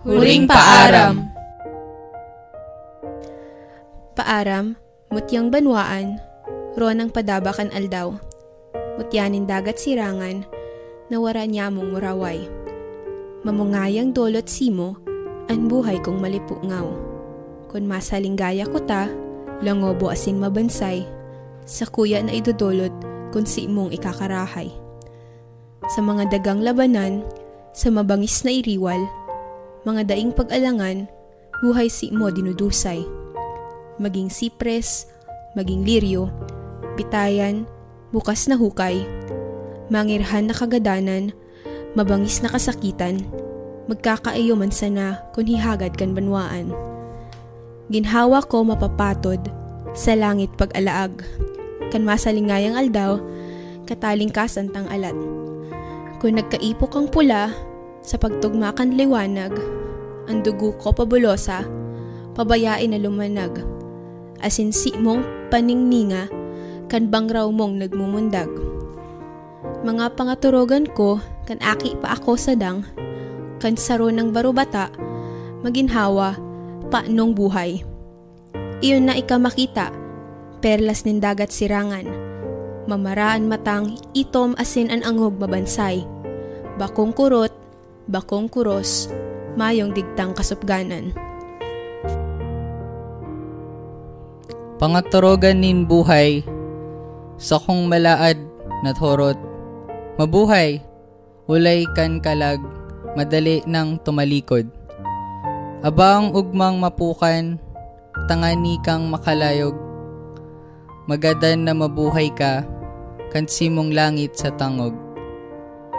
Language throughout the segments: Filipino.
Huring paaram. Paaram, mutyang banwaan, ron ang padabakan aldaw. Mutyanin dagat sirangan, nawara niya mong muraway. Mamungayang dolot simo, an buhay kong malipungaw. Kung masalinggaya ko ta, langobo asin mabansay, sa kuya na idudolot kung si imong ikakarahay. Sa mga dagang labanan, sa mabangis na iriwal, mga daing pag-alangan, buhay si imo dinudusay. Maging sipres, maging liryo, bitayan, bukas na hukay, mangirhan na kagadanan, mabangis na kasakitan, magkakaayo man sana kung hihagad kan banwaan. Ginhawa ko mapapatod, sa langit pag-alaag, kan masalingayang aldaw, kataling kasantang alat. Kung nagkaipok ang pula, sa pagtugma kan liwanag, ang dugo ko pabulosa, pabayain na lumanag. Asinsi mong paningninga, kan bangraw mong nagmumundag. Mga pangaturogan ko, kan aki pa ako sadang, kan saro ng barubata, maginhawa, paanong buhay. Iyon na ikamakita, perlas nin dagat sirangan, mamaraan matang itom asin an angog mabansay, bakong kurot, bakong kuros, mayong digtang kasupganan. Pangaturogan nin buhay, sa kong malaad na thorot, mabuhay, ulay kan kalag, madali nang tumalikod. Abang ugmang mapukan, tangani kang makalayog, magadan na mabuhay ka, kansimong langit sa tangog.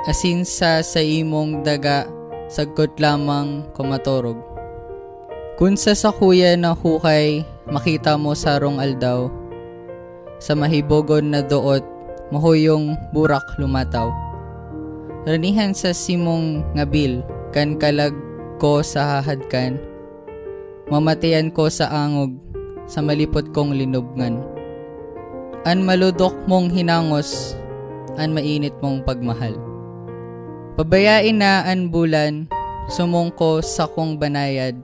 Asin sa imong daga, sagkot lamang kumatorog. Kung sa sakuya na hukay, makita mo sarong aldaw, sa mahibogon na doot, mahuyong burak lumataw. Ranihan sa simong ngabil, kan kalag ko sa hahadkan, mamatayan ko sa angog, sa malipot kong linubngan. An maludok mong hinangos, an mainit mong pagmahal. Pabayain na an bulan, sumungko sa kong banayad,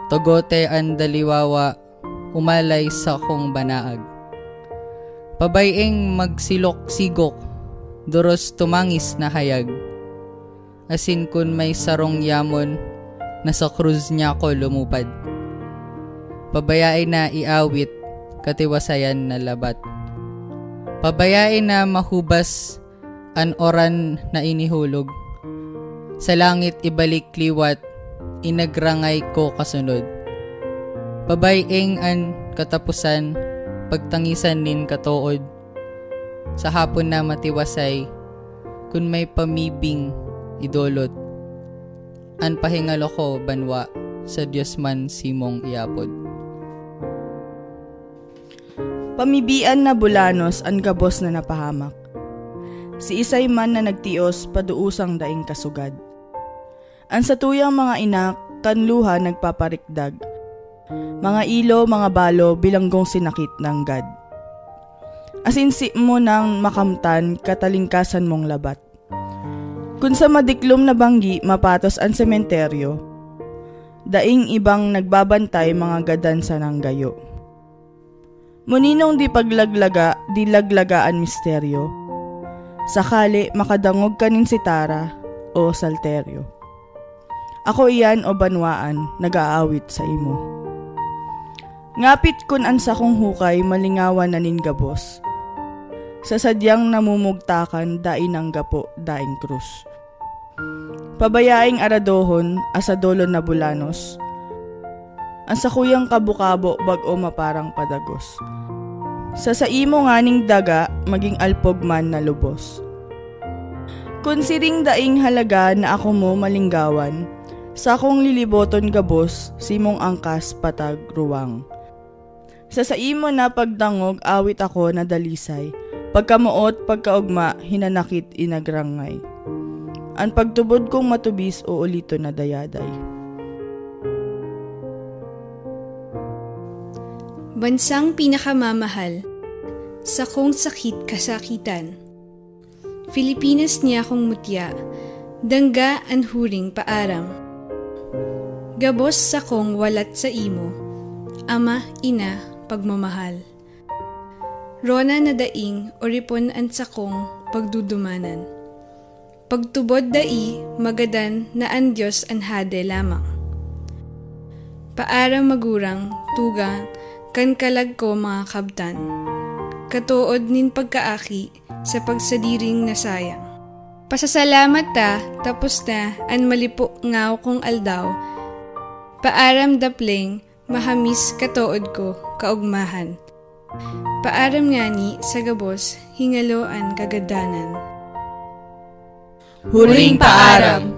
togote an daliwawa, umalay sa kong banaag. Pabayeng magsilok-sigok, duros tumangis na hayag, asin kun may sarong yamon, na sa krus niya ko lumupad. Pabayain na iawit, katiwasayan na labat. Pabayain na mahubas, an oran na inihulog, sa langit ibalik liwat, inagrangay ko kasunod. Pabayeng an katapusan, pagtangisan nin katood, sa hapon na matiwasay, kun may pamibing idolot, an pahingalo ko banwa, sa Diyos man simong iapod. Pamibian na bulanos an gabos na napahamak, si isay man na nagtios paduusang daing kasugad. Ang satuyang mga inak, kanluha nagpaparikdag, mga ilo, mga balo, bilanggong sinakit ng gad. Asinsi mo nang makamtan, katalingkasan mong labat. Kung sa madiklom na banggi, mapatos ang sementeryo, daing ibang nagbabantay mga gadansa ng gayo. Muninong di paglaglaga, di laglagaan misteryo, sakali makadangog kanin si Tara o Salterio. Ako iyan o banwaan, nag-aawit sa imo. Ngapit kun ansa kong hukay, malingawan na nin gabos, sa sadyang namumugtakan, daing ang gapo, daing krus. Pabayaing aradohon, asadolo na bulanos, ang sakuyang kabukabo, bag-o maparang padagos. Sa imo nganing daga, maging alpog man na lubos. Kunsiring daing halaga na ako mo malinggawan, sa akong liliboton gabos, simong angkas patag ruwang. Sa imo na pagdangog, awit ako na dalisay, pagkamuot, pagkaugma, hinanakit inagrangay. Ang pagtubod kong matubis o ulito na dayaday. Bansang pinakamamahal, sa kong sakit kasakitan. Pilipinas niya kong mutya, dangga ang huring paaram. Gabos sa kong walat sa imo, ama, ina, pagmamahal. Rona na daing oripon an sa kong pagdudumanan. Pagtubod dai, magadan na an Diyos an hade lamang. Paara magurang, tuga, kan kalag ko mga kabtan. Katuod nin pagkaaki sa pagsadiring nasayang. Pasasalamat ta, tapos na an malipo ngaw kong aldaw. Paaram dapling, mahamis katuod ko, kaugmahan. Paaram ngani sa gabos, hingalo an kagadanan. Huling paaram.